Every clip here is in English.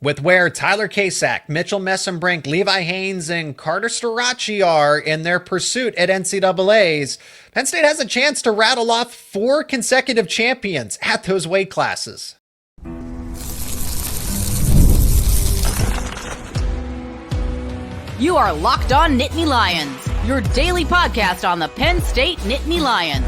With where Tyler Kasak, Mitchell Mesenbrink, Levi Haines, and Carter Starocci are in their pursuit at NCAAs, Penn State has a chance to rattle off 4 consecutive champions at those weight classes. You are Locked On Nittany Lions, your daily podcast on the Penn State Nittany Lions.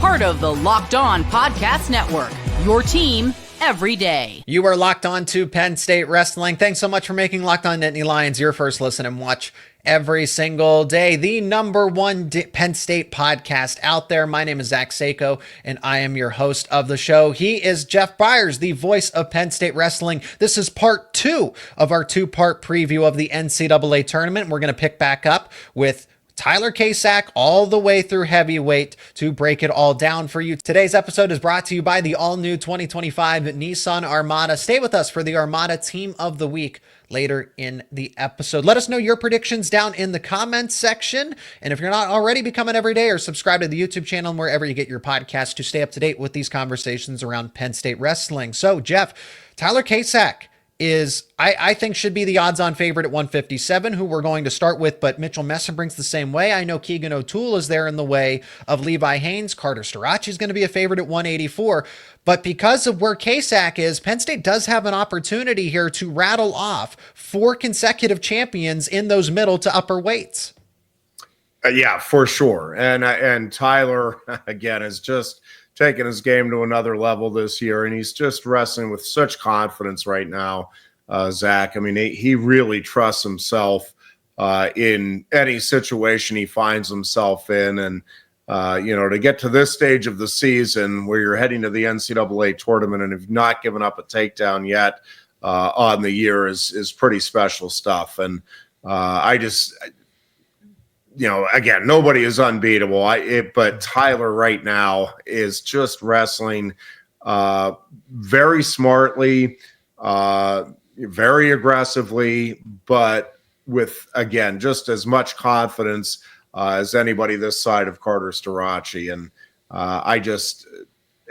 Part of the Locked On Podcast Network, your team every day. You are locked on to Penn State Wrestling. Thanks so much for making Locked On Nittany Lions your first listen and watch every single day. The number one Penn State podcast out there. My name is Zach Seyko, and I am your host of the show. He is Jeff Byers, the voice of Penn State Wrestling. This is part 2 of our 2-part preview of the NCAA tournament. We're going to pick back up with Tyler Kasak all the way through heavyweight to break it all down for you. Today's episode is brought to you by the all-new 2025 Nissan Armada. Stay with us for the Armada Team of the Week later in the episode. Let us know your predictions down in the comments section. And if you're not already, become an everyday or subscribe to the YouTube channel and wherever you get your podcasts to stay up to date with these conversations around Penn State wrestling. So, Jeff, Tyler Kasak is, I think, should be the odds-on favorite at 157, who we're going to start with, but Mitchell Mesenbrink's the same way. I know Keegan O'Toole is there in the way of Levi Haines. Carter Starocci is going to be a favorite at 184, but because of where Kasak is, Penn State does have an opportunity here to rattle off 4 consecutive champions in those middle to upper weights. Yeah, for sure. And Tyler, again, is just taking his game to another level this year, and he's just wrestling with such confidence right now, Zach. I mean, he really trusts himself in any situation he finds himself in. And, to get to this stage of the season where you're heading to the NCAA tournament and have not given up a takedown yet on the year is pretty special stuff. And again, nobody is unbeatable. But Tyler right now is just wrestling very smartly, very aggressively, but with, again, just as much confidence as anybody this side of Carter Starocci. And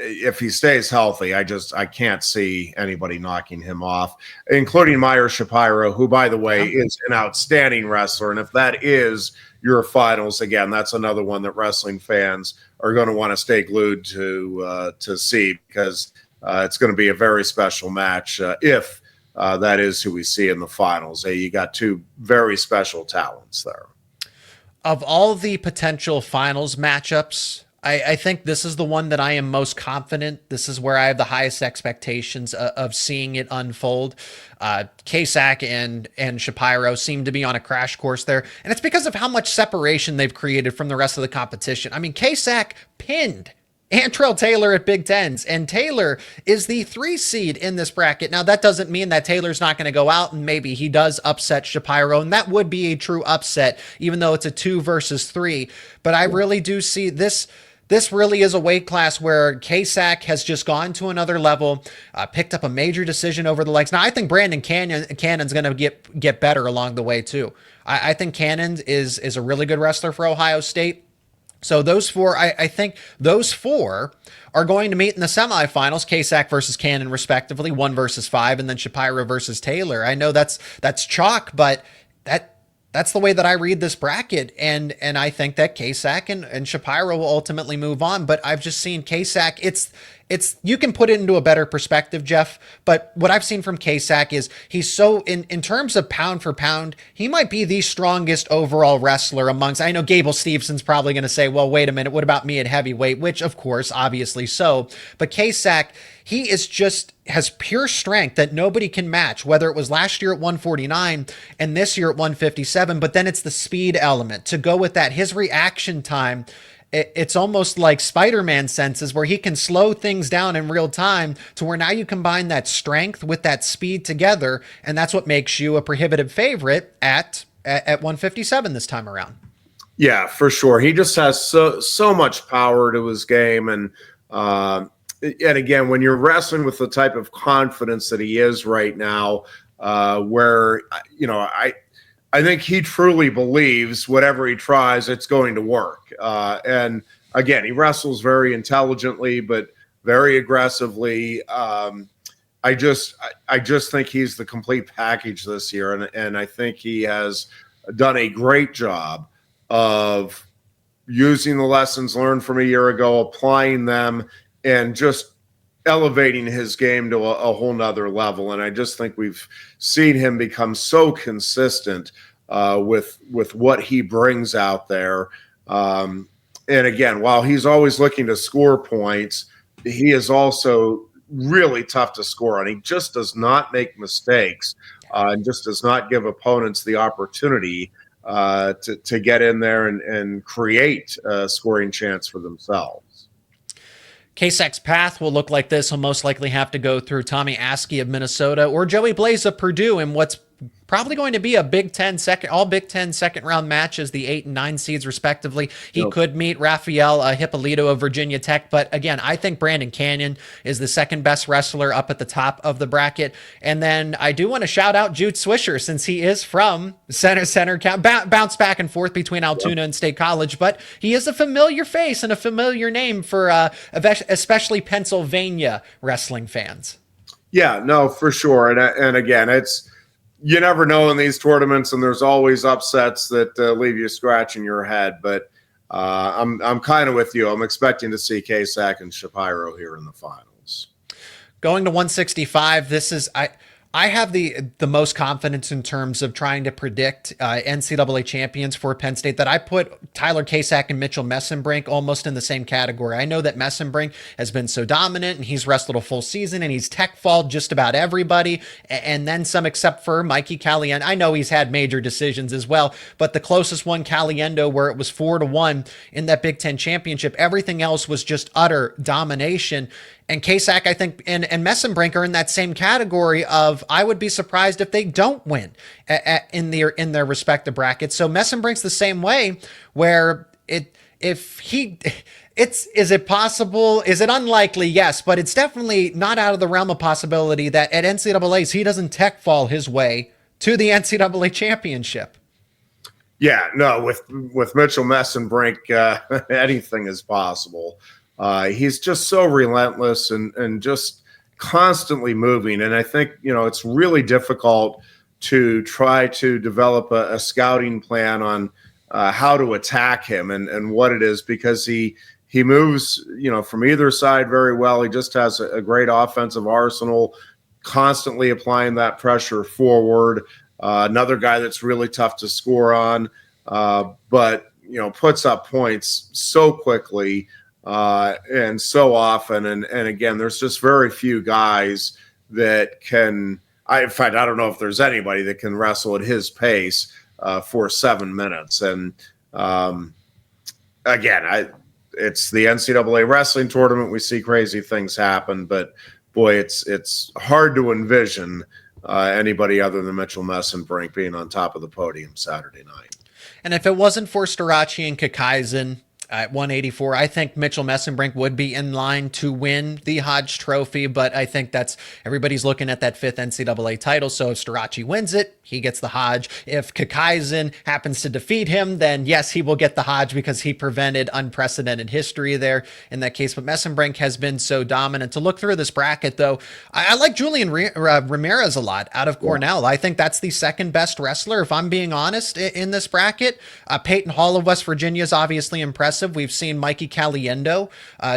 if he stays healthy, I can't see anybody knocking him off, including Meyer Shapiro, who, by the way, is an outstanding wrestler. And if that is your finals, again, that's another one that wrestling fans are going to want to stay glued to see, because it's going to be a very special match if that is who we see in the finals. You got 2 very special talents there. Of all the potential finals matchups, I think this is the one that I am most confident. This is where I have the highest expectations of seeing it unfold. Kasak and Shapiro seem to be on a crash course there, and it's because of how much separation they've created from the rest of the competition. I mean, Kasak pinned Antrell Taylor at Big Tens, and Taylor is the 3 seed in this bracket. Now, that doesn't mean that Taylor's not going to go out, and maybe he does upset Shapiro, and that would be a true upset, even though it's a 2 versus 3. But I really do see this. This really is a weight class where Kasak has just gone to another level, picked up a major decision over the legs. Now, I think Brandon Cannon's going to get better along the way, too. I think Cannon is a really good wrestler for Ohio State. So those 4, I think those 4 are going to meet in the semifinals, Kasak versus Cannon, respectively, 1 versus 5, and then Shapiro versus Taylor. I know that's chalk, but that's the way that I read this bracket, and I think that Kasak and Shapiro will ultimately move on. But I've just seen Kasak. It's you can put it into a better perspective, Jeff. But what I've seen from Kasak is he's so in terms of pound for pound, he might be the strongest overall wrestler amongst. I know Gable Steveson's probably going to say, well, wait a minute, what about me at heavyweight? Which, of course, obviously so. But Kasak, he has pure strength that nobody can match, whether it was last year at 149 and this year at 157, but then it's the speed element to go with that. His reaction time, it's almost like Spider-Man senses, where he can slow things down in real time to where now you combine that strength with that speed together, and that's what makes you a prohibitive favorite at 157 this time around. Yeah, for sure. He just has so much power to his game, and again, when you're wrestling with the type of confidence that he is right now, where I think he truly believes whatever he tries, it's going to work. And again, he wrestles very intelligently, but very aggressively. I just think he's the complete package this year, and I think he has done a great job of using the lessons learned from a year ago, applying them, and just elevating his game to a whole nother level. And I just think we've seen him become so consistent with what he brings out there. And again, while he's always looking to score points, he is also really tough to score on. He just does not make mistakes and just does not give opponents the opportunity to get in there and create a scoring chance for themselves. Kasak's path will look like this. He'll most likely have to go through Tommy Askey of Minnesota or Joey Blaze of Purdue in what's probably going to be a all Big Ten second round matches, the 8 and 9 seeds respectively. He could meet Rafael Hippolito of Virginia Tech, but again, I think Brandon Canyon is the second best wrestler up at the top of the bracket. And then I do want to shout out Jude Swisher, since he is from center, bounce back and forth between Altoona and State College, but he is a familiar face and a familiar name for especially Pennsylvania wrestling fans. Yeah, no, for sure. And again, you never know in these tournaments, and there's always upsets that leave you scratching your head. But I'm kind of with you. I'm expecting to see Kasak and Shapiro here in the finals. Going to 165, this is I have the most confidence in terms of trying to predict NCAA champions for Penn State, that I put Tyler Kasak and Mitchell Mesenbrink almost in the same category. I know that Mesenbrink has been so dominant, and he's wrestled a full season, and he's tech-falled just about everybody, and then some, except for Mikey Caliendo. I know he's had major decisions as well, but the closest one, Caliendo, where it was 4-1 in that Big Ten championship, everything else was just utter domination. And Kasak, I think, and Mesenbrink are in that same category of, I would be surprised if they don't win in their respective brackets. So Mesenbrink's the same way, where is it possible? Is it unlikely? Yes, but it's definitely not out of the realm of possibility that at NCAA's he doesn't tech fall his way to the NCAA championship. Yeah, no, with Mitchell Mesenbrink, anything is possible. He's just so relentless and just constantly moving. And I think, it's really difficult to try to develop a scouting plan on how to attack him and what it is, because he moves, from either side very well. He just has a great offensive arsenal, constantly applying that pressure forward. Another guy that's really tough to score on, but, puts up points so quickly. And so often, and again, there's just very few guys that can. In fact, I don't know if there's anybody that can wrestle at his pace for 7 minutes. And again, it's the NCAA wrestling tournament. We see crazy things happen, but boy, it's hard to envision anybody other than Mitchell Mesenbrink being on top of the podium Saturday night. And if it wasn't for Starocci and Kakaisen at 184, I think Mitchell Mesenbrink would be in line to win the Hodge Trophy, but I think everybody's looking at that 5th NCAA title, so if Starocci wins it, he gets the Hodge. If Kakaisen happens to defeat him, then yes, he will get the Hodge because he prevented unprecedented history there in that case, but Mesenbrink has been so dominant. To look through this bracket, though, I like Julian Ramirez a lot out of Cornell. I think that's the second best wrestler, if I'm being honest, in this bracket. Peyton Hall of West Virginia is obviously impressive. We've seen Mikey Caliendo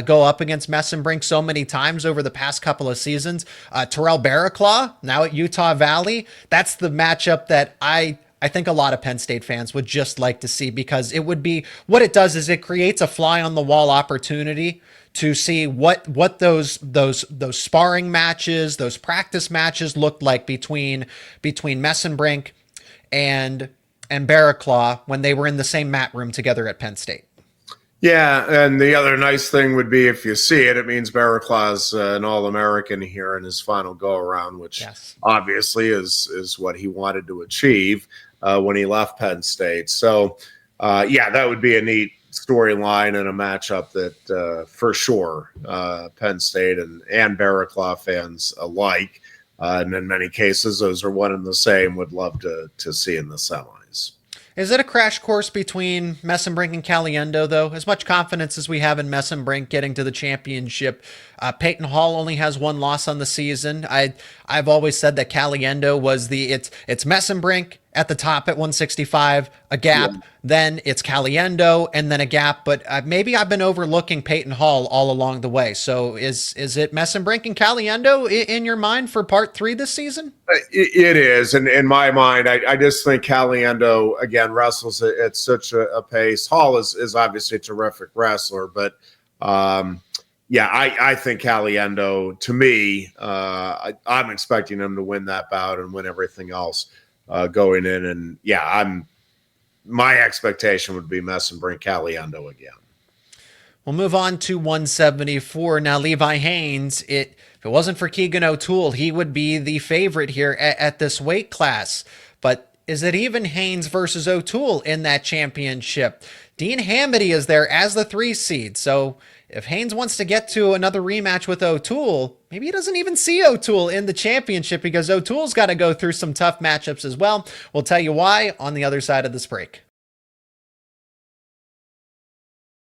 go up against Mesenbrink so many times over the past couple of seasons. Terrell Barraclaw, now at Utah Valley. That's the matchup that I think a lot of Penn State fans would just like to see, because it would be, what it does is it creates a fly on the wall opportunity to see what those sparring matches, those practice matches looked like between Mesenbrink and Barraclaw when they were in the same mat room together at Penn State. Yeah, and the other nice thing would be, if you see it, it means Barraclaw's an All-American here in his final go-around, which obviously is what he wanted to achieve when he left Penn State. So, that would be a neat storyline and a matchup that for sure Penn State and Barraclaw fans alike, and in many cases those are one and the same, would love to see in the semis. Is it a crash course between Mesenbrink and Caliendo, though? As much confidence as we have in Mesenbrink getting to the championship, Peyton Hall only has one loss on the season. I've always said that Caliendo was it's Mesenbrink at the top at 165, a gap, then it's Caliendo, and then a gap. But maybe I've been overlooking Peyton Hall all along the way. So is it Mesenbrink and Caliendo in your mind for part 3 this season? It is. And in my mind, I just think Caliendo, again, wrestles at such a pace. Hall is obviously a terrific wrestler, but I think Caliendo, to me, I'm expecting him to win that bout and win everything else going in. And my expectation would be Mesenbrink Caliendo again. We'll move on to 174. Now, Levi Haines, if it wasn't for Keegan O'Toole, he would be the favorite here at this weight class. But is it even Haines versus O'Toole in that championship? Dean Hamiti is there as the 3 seed. So if Haines wants to get to another rematch with O'Toole, maybe he doesn't even see O'Toole in the championship because O'Toole's got to go through some tough matchups as well. We'll tell you why on the other side of this break.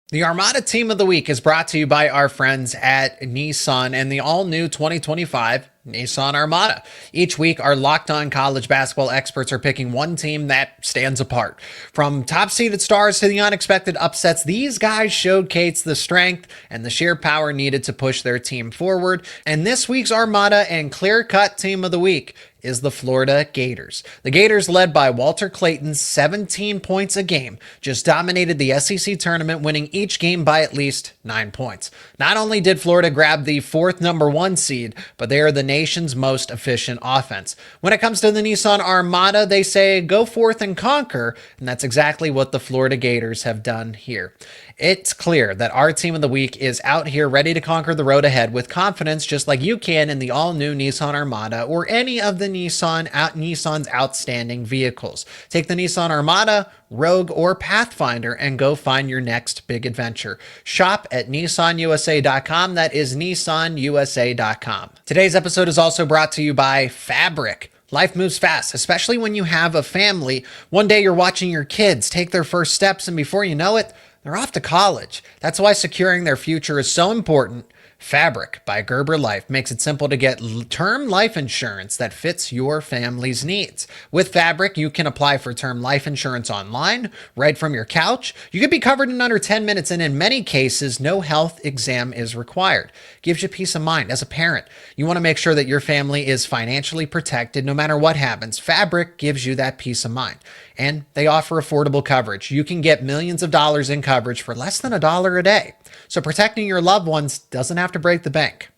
The Armada Team of the Week is brought to you by our friends at Nissan and the all-new 2025 Nissan Armada. Each week, our Locked On college basketball experts are picking one team that stands apart. From top-seeded stars to the unexpected upsets, these guys showcase the strength and the sheer power needed to push their team forward. And this week's Armada and clear-cut Team of the Week is the Florida Gators. The Gators, led by Walter Clayton's 17 points a game, just dominated the SEC tournament, winning each game by at least 9 points. Not only did Florida grab the 4th number 1 seed, but they are the nation's most efficient offense. When it comes to the Nissan Armada, they say go forth and conquer, and that's exactly what the Florida Gators have done here. It's clear that our Team of the Week is out here ready to conquer the road ahead with confidence, just like you can in the all-new Nissan Armada or any of the Nissan's outstanding vehicles. Take the Nissan Armada, Rogue, or Pathfinder and go find your next big adventure. Shop at nissanusa.com. That is nissanusa.com. Today's episode is also brought to you by Fabric. Life moves fast, especially when you have a family. One day you're watching your kids take their first steps, and before you know it, they're off to college. That's why securing their future is so important. Fabric by Gerber Life makes it simple to get term life insurance that fits your family's needs. With Fabric, you can apply for term life insurance online, right from your couch. You could be covered in under 10 minutes, and in many cases, no health exam is required. Gives you peace of mind. As a parent, you want to make sure that your family is financially protected no matter what happens. Fabric gives you that peace of mind. And they offer affordable coverage. You can get millions of dollars in coverage for less than $1 a day. So protecting your loved ones doesn't have to break the bank.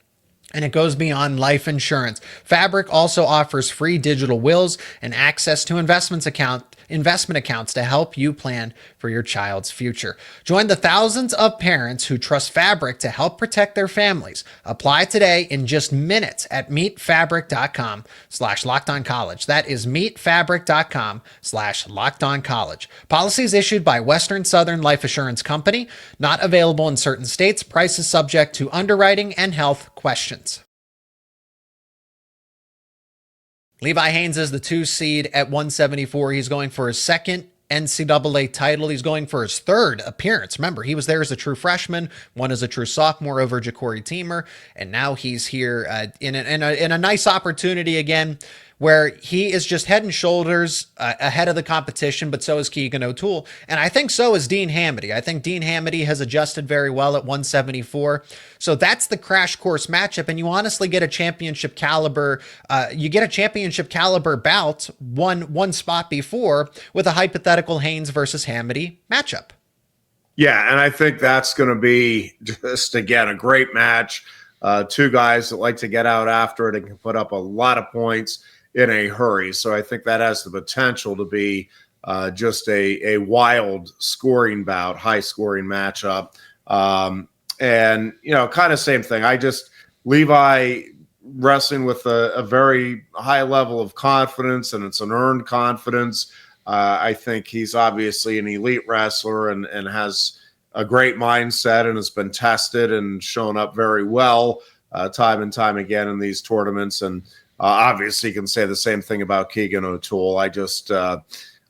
And it goes beyond life insurance. Fabric also offers free digital wills and access to investment accounts to help you plan for your child's future. Join the thousands of parents who trust Fabric to help protect their families. Apply today in just minutes at meetfabric.com/lockedoncollege. That is meetfabric.com/lockedoncollege. Policies issued by Western Southern Life Assurance Company. Not available in certain states. Prices subject to underwriting and health questions. Levi Haines is the 2 seed at 174. He's going for his 2nd NCAA title. He's going for his 3rd appearance. Remember, he was there as a true freshman, one as a true sophomore over Ja'Cory Teamer, and now he's here in a nice opportunity again, where he is just head and shoulders ahead of the competition, but so is Keegan O'Toole. And I think so is Dean Hamiti. I think Dean Hamiti has adjusted very well at 174. So that's the crash course matchup. And you honestly get a championship caliber, bout one spot before with a hypothetical Haines versus Hamiti matchup. Yeah, and I think that's going to be just, again, a great match. 2 guys that like to get out after it and can put up a lot of points in a hurry. So I think that has the potential to be just a wild scoring bout, high scoring matchup. And, kind of same thing. Levi wrestling with a very high level of confidence, and it's an earned confidence. I think he's obviously an elite wrestler and has a great mindset and has been tested and shown up very well time and time again in these tournaments. And obviously, you can say the same thing about Keegan O'Toole.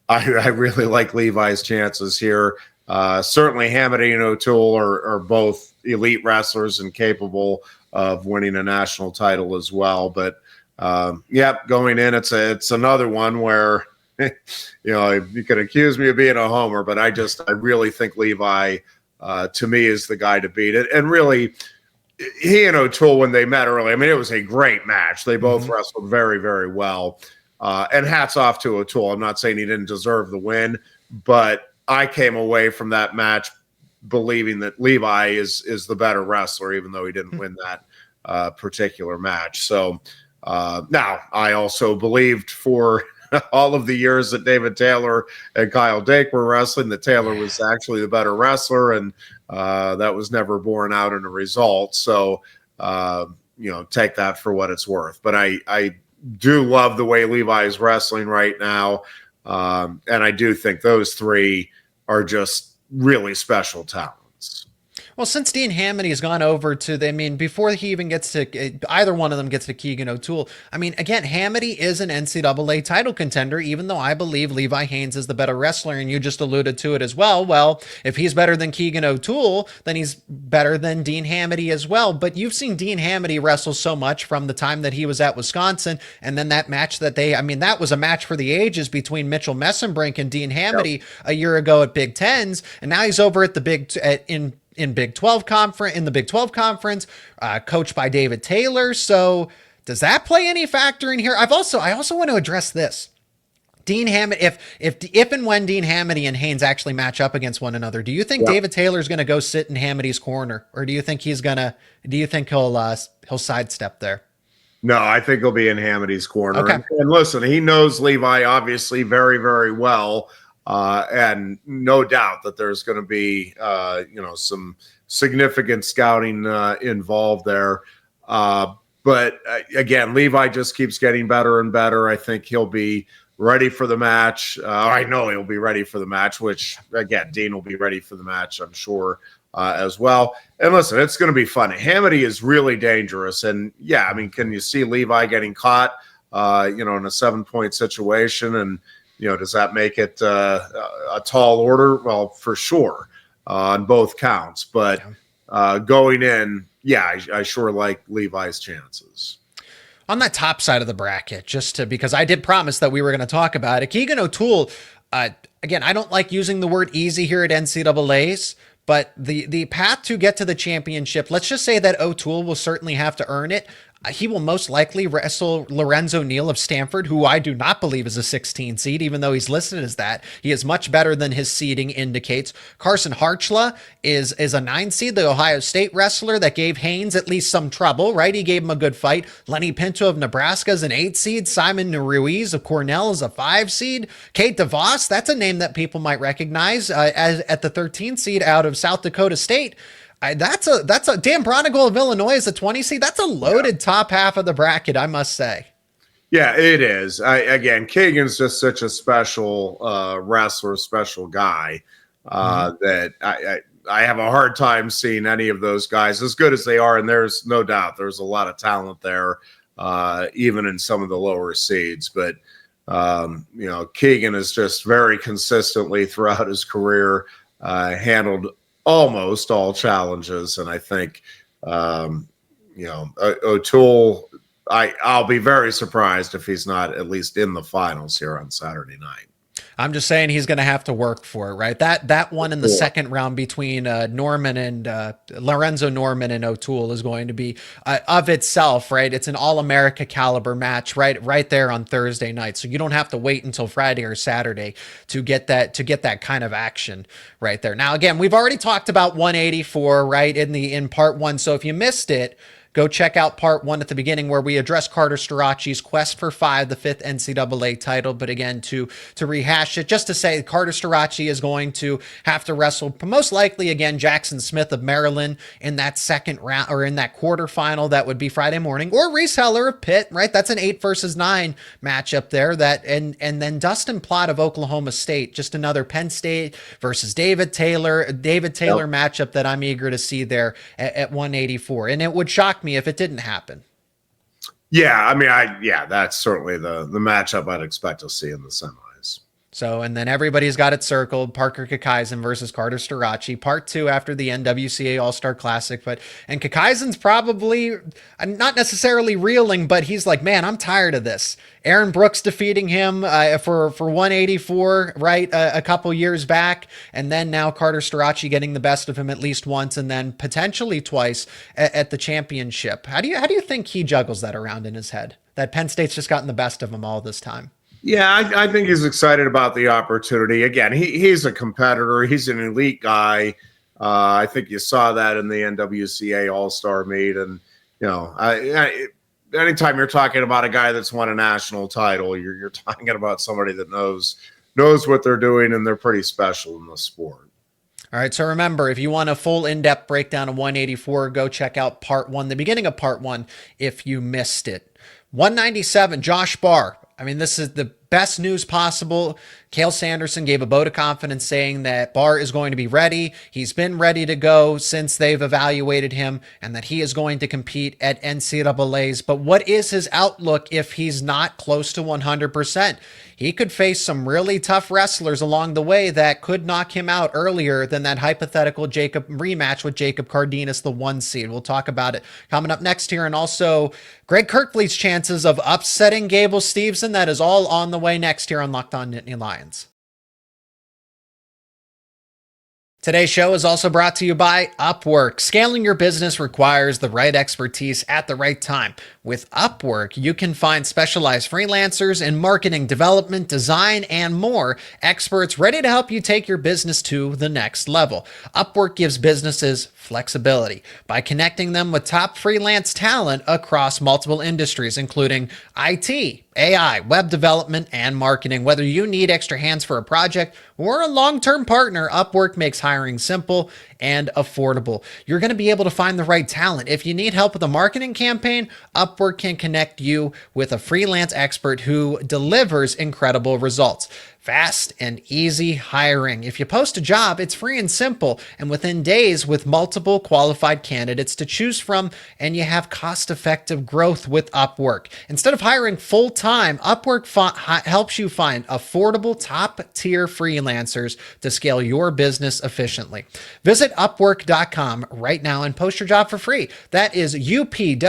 I really like Levi's chances here. Certainly Hamiti and O'Toole are both elite wrestlers and capable of winning a national title as well. But going in, it's another one where you could accuse me of being a homer, but I really think Levi to me is the guy to beat it. And really, he and O'Toole, when they met early, I mean, it was a great match. They both wrestled very, very well. And hats off to O'Toole. I'm not saying he didn't deserve the win, but I came away from that match believing that Levi is the better wrestler, even though he didn't win that particular match. So now I also believed for all of the years that David Taylor and Kyle Dake were wrestling that Taylor was actually the better wrestler, and that was never borne out in a result. So, take that for what it's worth. But I do love the way Levi is wrestling right now. And I do think those three are just really special talents. Well, since Dean Hamiti has gone over before he even gets to, either one of them gets to Keegan O'Toole, I mean, again, Hamiti is an NCAA title contender, even though I believe Levi Haines is the better wrestler, and you just alluded to it as well. Well, if he's better than Keegan O'Toole, then he's better than Dean Hamiti as well. But you've seen Dean Hamiti wrestle so much from the time that he was at Wisconsin, and then that match that was a match for the ages between Mitchell Mesenbrink and Dean Hamiti a year ago at Big Tens, and now he's over at the in the Big 12 conference, coached by David Taylor. So does that play any factor in here? I also want to address this. Dean Hamiti, if and when Dean Hamiti and Haines actually match up against one another, do you think David Taylor's going to go sit in Hamiti's corner, or do you think he'll sidestep there? No, I think he'll be in Hamiti's corner. Okay. And listen, he knows Levi obviously very, very well. And no doubt that there's going to be, some significant scouting involved there. But again, Levi just keeps getting better and better. I think he'll be ready for the match. I know he'll be ready for the match, which, again, Dean will be ready for the match, I'm sure, as well. And listen, it's going to be fun. Hamiti is really dangerous. And, can you see Levi getting caught, in a 7-point situation? And, does that make it a tall order? Well, for sure on both counts. But going in, I sure like Levi's chances. On that top side of the bracket, because I did promise that we were going to talk about it. Keegan O'Toole, again, I don't like using the word easy here at NCAAs, but the path to get to the championship, let's just say that O'Toole will certainly have to earn it. He will most likely wrestle Lorenzo Neal of Stanford, who I do not believe is a 16 seed, even though he's listed as that. He is much better than his seeding indicates. Carson Harchla is a 9 seed, the Ohio State wrestler that gave Haines at least some trouble, right? He gave him a good fight. Lenny Pinto of Nebraska is an 8 seed. Simon Ruiz of Cornell is a 5 seed. Kate DeVos, that's a name that people might recognize at the 13 seed out of South Dakota State. That's a Dan Bronigal of Illinois is a 20 seed. That's a loaded top half of the bracket, I must say. Yeah, it is. Again, Keegan's just such a special wrestler, special guy that I have a hard time seeing any of those guys as good as they are. And there's no doubt there's a lot of talent there, even in some of the lower seeds. But, Keegan is just very consistently throughout his career handled almost all challenges. And I think, O'Toole, I'll be very surprised if he's not at least in the finals here on Saturday night. I'm just saying he's going to have to work for it, right? That one in the second round between Norman and Lorenzo Norman and O'Toole is going to be of itself, right? It's an All-America caliber match, right there on Thursday night. So you don't have to wait until Friday or Saturday to get that kind of action right there. Now, again, we've already talked about 184, right, in part one. So if you missed it, go check out part one at the beginning where we address Carter Starocci's quest for 5, the 5th NCAA title. But again, to rehash it, just to say Carter Starocci is going to have to wrestle most likely again Jackson Smith of Maryland in that second round or in that quarterfinal. That would be Friday morning, or Reese Heller of Pitt, right? That's an 8 versus 9 matchup there. And then Dustin Plott of Oklahoma State, just another Penn State versus David Taylor matchup that I'm eager to see there at 184. And it would shock me if it didn't happen. Yeah, I mean, that's certainly the matchup I'd expect to see in the semis. So, and then everybody's got it circled. Parker Kakaisen versus Carter Starocci, part 2 after the NWCA All-Star Classic. And Kakaisen's probably not necessarily reeling, but he's like, man, I'm tired of this. Aaron Brooks defeating him for 184, right, a couple years back. And then now Carter Starocci getting the best of him at least once and then potentially twice at the championship. How do you think he juggles that around in his head? That Penn State's just gotten the best of him all this time. Yeah, I think he's excited about the opportunity. Again, he's a competitor. He's an elite guy. I think you saw that in the NWCA All-Star meet. And, anytime you're talking about a guy that's won a national title, you're talking about somebody that knows what they're doing, and they're pretty special in the sport. All right, so remember, if you want a full in-depth breakdown of 184, go check out part 1, the beginning of part 1, if you missed it. 197, Josh Barr. I mean, this is the best news possible. Cale Sanderson gave a vote of confidence saying that Barr is going to be ready. He's been ready to go since they've evaluated him and that he is going to compete at NCAAs. But what is his outlook if he's not close to 100%? He could face some really tough wrestlers along the way that could knock him out earlier than that hypothetical rematch with Jacob Cardenas, the 1 seed. We'll talk about it coming up next here. And also Greg Kerkvliet's chances of upsetting Gable Steveson. That is all on the way next here on Locked On Nittany Lions. Today's show is also brought to you by Upwork. Scaling your business requires the right expertise at the right time. With Upwork, you can find specialized freelancers in marketing, development, design, and more, experts ready to help you take your business to the next level. Upwork gives businesses flexibility by connecting them with top freelance talent across multiple industries, including IT, AI, web development, and marketing. Whether you need extra hands for a project or a long-term partner, Upwork makes hiring simple and affordable. You're going to be able to find the right talent. If you need help with a marketing campaign, Upwork can connect you with a freelance expert who delivers incredible results. Fast and easy hiring. If you post a job, it's free and simple, and within days with multiple qualified candidates to choose from, and you have cost-effective growth with Upwork. Instead of hiring full-time, Upwork helps you find affordable top-tier freelancers to scale your business efficiently. Visit Upwork.com right now and post your job for free. That is UPWORK.com,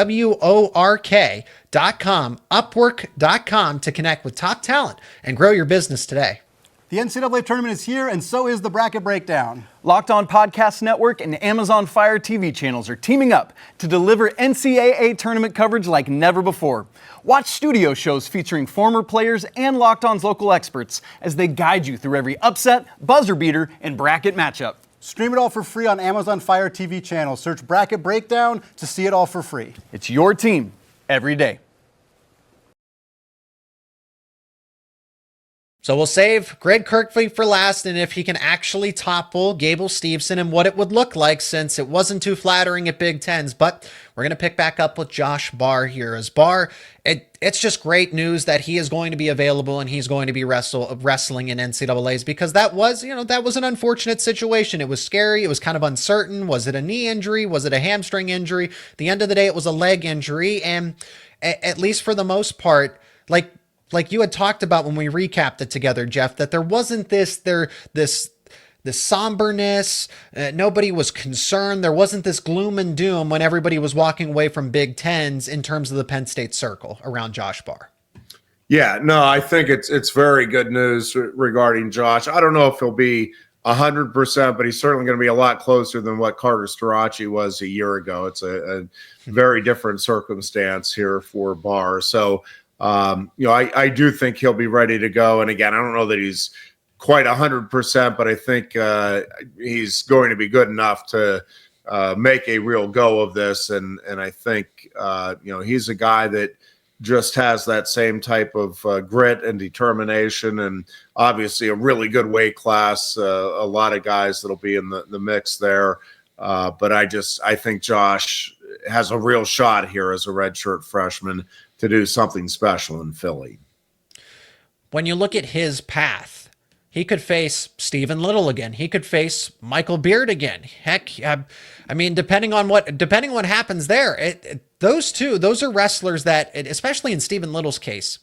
Upwork.com, to connect with top talent and grow your business today. The NCAA tournament is here, and so is the bracket breakdown. Locked On Podcast Network and Amazon Fire TV channels are teaming up to deliver NCAA tournament coverage like never before. Watch studio shows featuring former players and Locked On's local experts as they guide you through every upset, buzzer beater, and bracket matchup. Stream it all for free on Amazon Fire TV channel. Search Bracket Breakdown to see it all for free. It's your team every day. So we'll save Greg Kerkvliet for last, and if he can actually topple Gable Steveson and what it would look like, since it wasn't too flattering at Big Tens. But we're going to pick back up with Josh Barr here. As Barr, it's just great news that he is going to be available and he's going to be wrestling in NCAAs, because that was an unfortunate situation. It was scary. It was kind of uncertain. Was it a knee injury? Was it a hamstring injury? At the end of the day, it was a leg injury. And at least for the most part, like you had talked about when we recapped it together, Jeff, that there wasn't this somberness. Nobody was concerned. There wasn't this gloom and doom when everybody was walking away from Big Tens in terms of the Penn State circle around Josh Barr. Yeah, no, I think it's very good news regarding Josh. I don't know if he'll be 100%, but he's certainly going to be a lot closer than what Carter Starocci was a year ago. It's a very different circumstance here for Barr. So, I do think he'll be ready to go. And again, I don't know that he's quite 100%, but I think he's going to be good enough to make a real go of this. And I think, he's a guy that just has that same type of grit and determination, and obviously a really good weight class. A lot of guys that'll be in the mix there. But I think Josh has a real shot here as a redshirt freshman to do something special in Philly. When you look at his path, he could face Stephen Little again. He could face Michael Beard again. Heck, I mean, depending on what happens there, those are wrestlers that, especially in Stephen Little's case,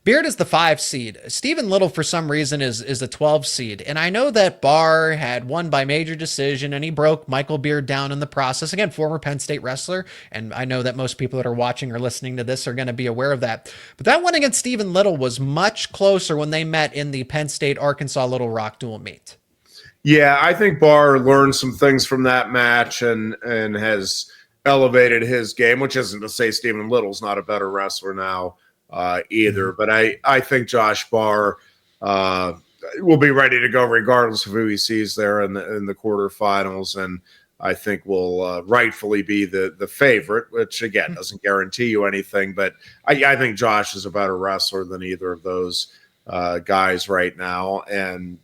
Beard is the 5 seed. Stephen Little, for some reason, is a 12 seed. And I know that Barr had won by major decision, and he broke Michael Beard down in the process. Again, former Penn State wrestler. And I know that most people that are watching or listening to this are going to be aware of that. But that one against Stephen Little was much closer when they met in the Penn State-Arkansas Little Rock dual meet. Yeah, I think Barr learned some things from that match and has elevated his game, which isn't to say Stephen Little's not a better wrestler now either. But I think Josh Barr will be ready to go regardless of who he sees there in the quarterfinals, and I think will rightfully be the favorite, which again doesn't guarantee you anything. But I think Josh is a better wrestler than either of those guys right now, and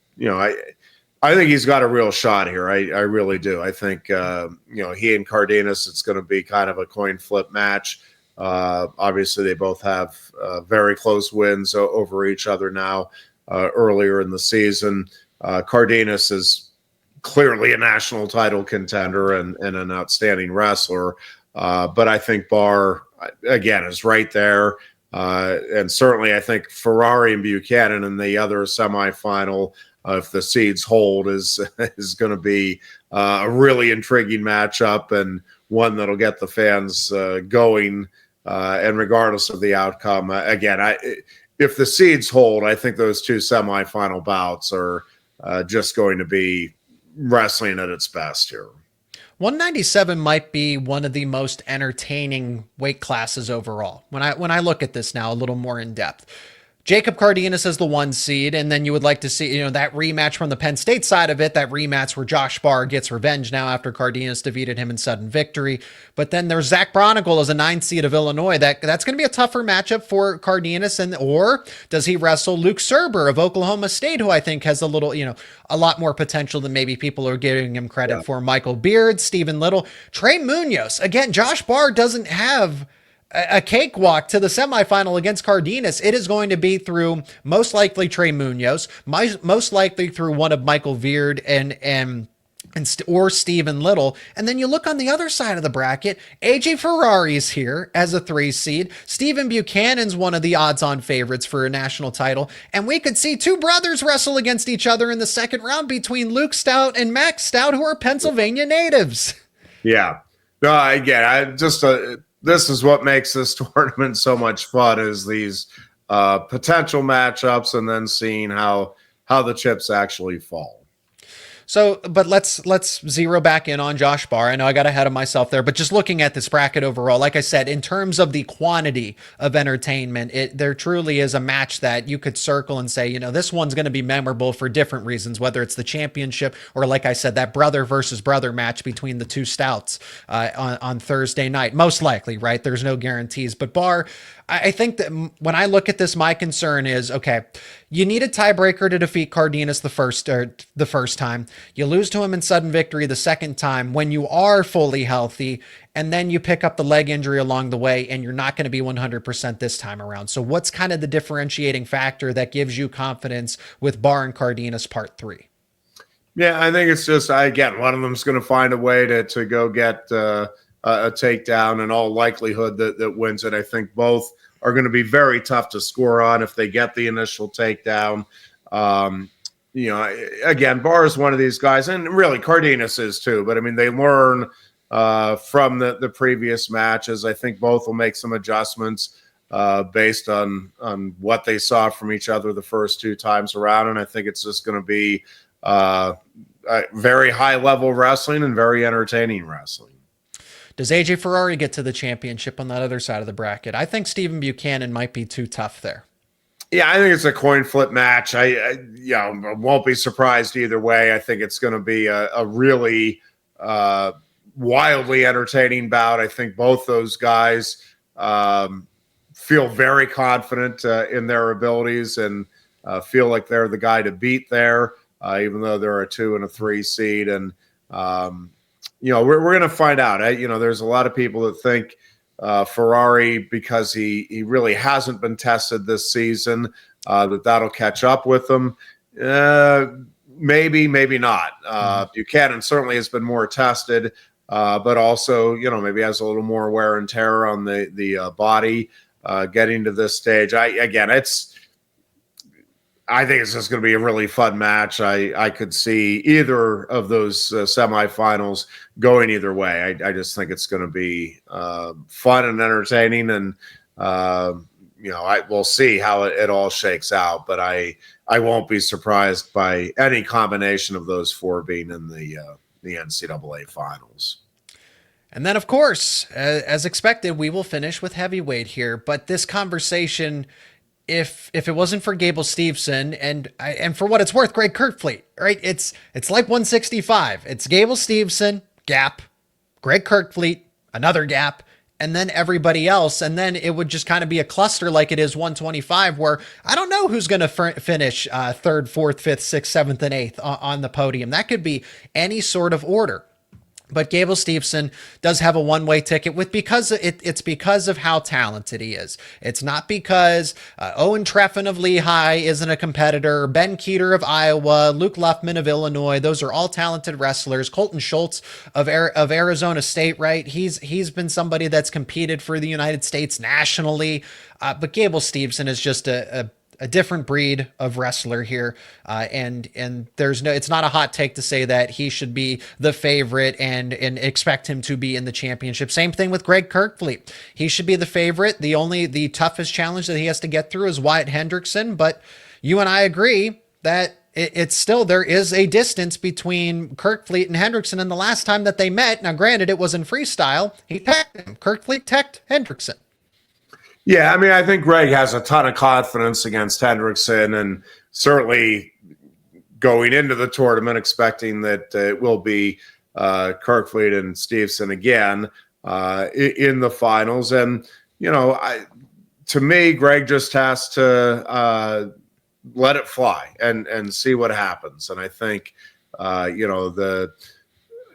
I think he's got a real shot here. I really do. I think, he and Cardenas, it's going to be kind of a coin flip match. Obviously, they both have very close wins over each other now earlier in the season. Cardenas is clearly a national title contender and an outstanding wrestler. But I think Barr, again, is right there. And certainly I think Ferrari and Buchanan in the other semifinal, if the seeds hold, is going to be a really intriguing matchup and one that'll get the fans going. And regardless of the outcome, again, if the seeds hold, I think those two semifinal bouts are just going to be wrestling at its best here. 197 might be one of the most entertaining weight classes overall. When I look at this now a little more in depth, Jacob Cardenas is the 1 seed, and then you would like to see, that rematch from the Penn State side of it, that rematch where Josh Barr gets revenge now after Cardenas defeated him in sudden victory. But then there's Zach Bronicle as a 9 seed of Illinois. That's going to be a tougher matchup for Cardenas, or does he wrestle Luke Serber of Oklahoma State, who I think has a lot more potential than maybe people are giving him credit for. Michael Beard, Stephen Little, Trey Munoz. Again, Josh Barr doesn't have a cakewalk to the semifinal against Cardenas. It is going to be through most likely Trey Munoz, most likely through one of Michael Beard or Stephen Little. And then you look on the other side of the bracket, AJ Ferrari's here as a 3 seed. Stephen Buchanan's one of the odds-on favorites for a national title. And we could see 2 brothers wrestle against each other in the second round between Luke Stout and Max Stout, who are Pennsylvania natives. Yeah. No, again, this is what makes this tournament so much fun, is these potential matchups and then seeing how the chips actually fall. So, but let's zero back in on Josh Barr. I know I got ahead of myself there, but just looking at this bracket overall, like I said, in terms of the quantity of entertainment, there truly is a match that you could circle and say, this one's going to be memorable for different reasons, whether it's the championship or, like I said, that brother versus brother match between the 2 stouts on Thursday night. Most likely, right? There's no guarantees, but Barr, I think that when I look at this, my concern is, okay, you need a tiebreaker to defeat Cardenas the first time. You lose to him in sudden victory the second time when you are fully healthy, and then you pick up the leg injury along the way, and you're not going to be 100% this time around. So what's kind of the differentiating factor that gives you confidence with Barr and Cardenas part 3? Yeah, I think it's just, again, one of them's going to find a way to go get a takedown in all likelihood that wins it. I think both are going to be very tough to score on if they get the initial takedown. Again, Barr is one of these guys, and really Cardenas is too, but I mean, they learn from the previous matches. I think both will make some adjustments based on what they saw from each other the first 2 times around. And I think it's just going to be very high level wrestling and very entertaining wrestling. Does AJ Ferrari get to the championship on that other side of the bracket? I think Stephen Buchanan might be too tough there. Yeah, I think it's a coin flip match. I won't be surprised either way. I think it's going to be a really wildly entertaining bout. I think both those guys feel very confident in their abilities and feel like they're the guy to beat there, even though they're a 2 and a 3 seed. And we're going to find out. There's a lot of people that think Ferrari, because he really hasn't been tested this season, that'll catch up with him. Maybe not. Buchanan certainly has been more tested. but also, maybe has a little more wear and tear on the body getting to this stage. I think it's just going to be a really fun match. I could see either of those semifinals going either way. I just think it's going to be fun and entertaining, and we'll see how it all shakes out. But I won't be surprised by any combination of those four being in the NCAA finals. And then, of course, as expected, we will finish with heavyweight here. But this conversation, if it wasn't for Gable Steveson and for what it's worth, Greg Kerkvliet, right? It's like 165. It's Gable Steveson, gap, Greg Kerkvliet, another gap, and then everybody else. And then it would just kind of be a cluster like it is 125, where I don't know who's going to finish third, fourth, fifth, sixth, seventh, and eighth on the podium. That could be any sort of order. But Gable Steveson does have a one-way ticket it's because of how talented he is. It's not because Owen Treffin of Lehigh isn't a competitor, Ben Keeter of Iowa, Luke Luffman of Illinois. Those are all talented wrestlers. Colton Schultz of Arizona State, right? He's been somebody that's competed for the United States nationally. But Gable Steveson is just a different breed of wrestler here. And it's not a hot take to say that he should be the favorite and expect him to be in the championship. Same thing with Greg Kerkvliet. He should be the favorite. The toughest challenge that he has to get through is Wyatt Hendrickson. But you and I agree that it's still, there is a distance between Kerkvliet and Hendrickson. And the last time that they met, now granted it was in freestyle, he teched him. Kerkvliet teched Hendrickson. Yeah, I think Greg has a ton of confidence against Hendrickson, and certainly going into the tournament expecting that it will be Kerkvliet and Steveson again in the finals. And, to me, Greg just has to let it fly and see what happens. And I think, the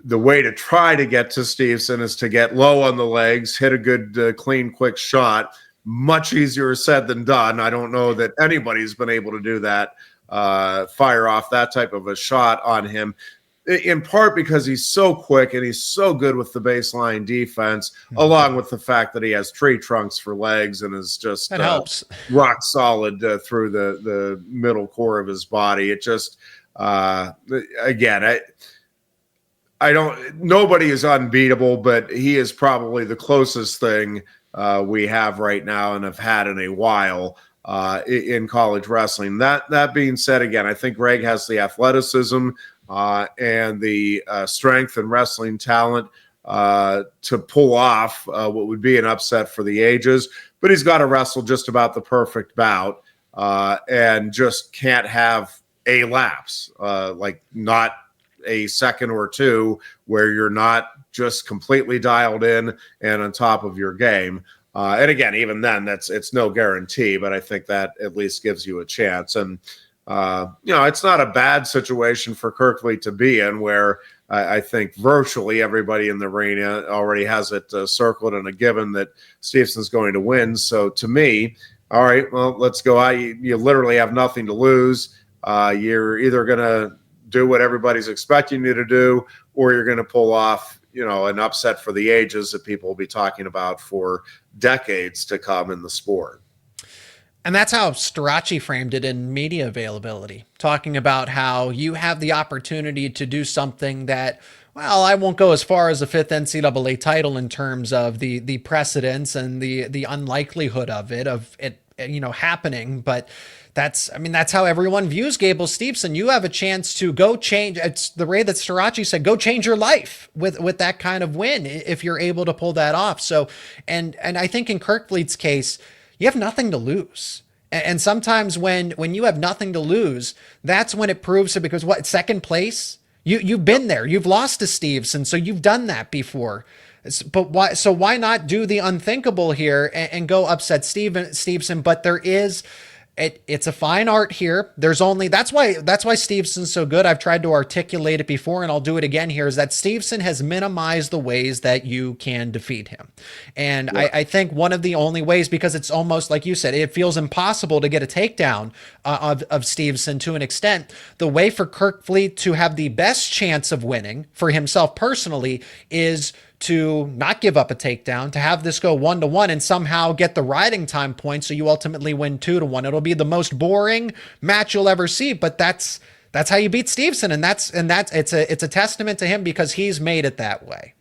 way to try to get to Steveson is to get low on the legs, hit a good, clean, quick shot. Much easier said than done. I don't know that anybody's been able to do that, fire off that type of a shot on him, in part because he's so quick and he's so good with the baseline defense, along with the fact that he has tree trunks for legs and is just helps. Rock solid through the middle core of his body. It just, again, nobody is unbeatable, but he is probably the closest thing we have right now and have had in a while in college wrestling. That being said, again, I think Greg has the athleticism and the strength and wrestling talent to pull off what would be an upset for the ages, but he's got to wrestle just about the perfect bout and just can't have a lapse, like not a second or two where you're not just completely dialed in and on top of your game. And again, even then, it's no guarantee, but I think that at least gives you a chance. And, it's not a bad situation for Kerkvliet to be in, where I think virtually everybody in the arena already has it circled and a given that Stevenson's going to win. So to me, all right, well, let's go out. You literally have nothing to lose. You're either going to do what everybody's expecting you to do, or you're going to pull off, an upset for the ages that people will be talking about for decades to come in the sport. And that's how Starocci framed it in media availability, talking about how you have the opportunity to do something that, well, I won't go as far as the fifth NCAA title in terms of the precedence and the unlikelihood of it happening, but that's how everyone views Gable Steveson. You have a chance to go change. It's the way that Starocci said, go change your life with that kind of win if you're able to pull that off. So, and I think in Kerkvliet's case, you have nothing to lose. And sometimes when you have nothing to lose, that's when it proves it, because second place? You've been there. You've lost to Steveson, so you've done that before. But why not do the unthinkable here and go upset Steveson? But there is It's a fine art here. That's why Steveson's so good. I've tried to articulate it before, and I'll do it again here, is that Steveson has minimized the ways that you can defeat him. And I think one of the only ways, because it's almost like you said, it feels impossible to get a takedown of Steveson to an extent. The way for Kerkvliet to have the best chance of winning for himself personally is to not give up a takedown, to have this go 1-1 and somehow get the riding time point, so you ultimately win 2-1. It'll be the most boring match you'll ever see, but that's how you beat Steveson, and it's a testament to him because he's made it that way.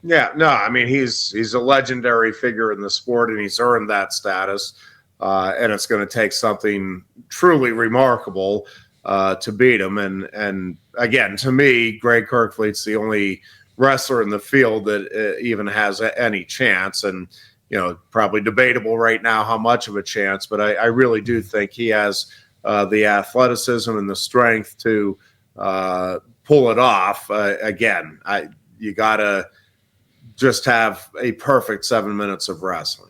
Yeah, no, I mean he's a legendary figure in the sport, and he's earned that status, and it's going to take something truly remarkable to beat him. And again, to me, Greg Kerkvliet's the only wrestler in the field that even has any chance, and probably debatable right now how much of a chance, but I really do think he has the athleticism and the strength to pull it off. Again, you gotta just have a perfect 7 minutes of wrestling.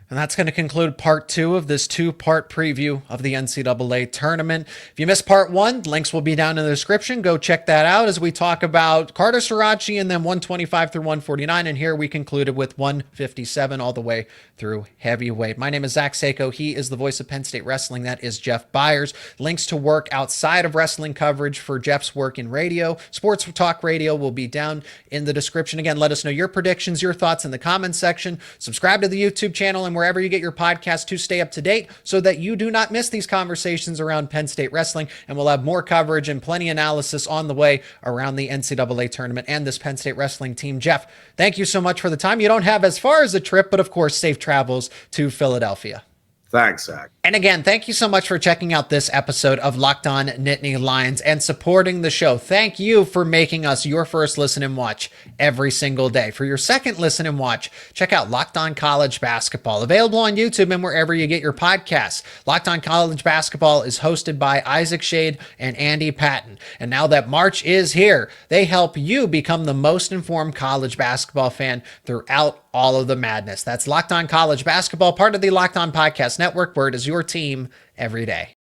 And that's going to conclude part 2 of this 2-part preview of the NCAA tournament. If you missed part 1, links will be down in the description. Go check that out as we talk about Carter Starocci and then 125 through 149. And here we concluded with 157 all the way through heavyweight. My name is Zach Seyko. He is the voice of Penn State Wrestling. That is Jeff Byers. Links to work outside of wrestling coverage for Jeff's work in radio, sports talk radio, will be down in the description. Again, let us know your predictions, your thoughts in the comments section. Subscribe to the YouTube channel and wherever you get your podcast to stay up to date so that you do not miss these conversations around Penn State wrestling. And we'll have more coverage and plenty of analysis on the way around the NCAA tournament and this Penn State wrestling team. Jeff, thank you so much for the time. You don't have as far as a trip, but of course, safe travels to Philadelphia. Thanks, Zach. And again, thank you so much for checking out this episode of Locked On Nittany Lions and supporting the show. Thank you for making us your first listen and watch every single day. For your second listen and watch, check out Locked On College Basketball, available on YouTube and wherever you get your podcasts. Locked On College Basketball is hosted by Isaac Shade and Andy Patton. And now that March is here, they help you become the most informed college basketball fan throughout all of the madness. That's Locked On College Basketball, part of the Locked On Podcast Network, where it is your team every day.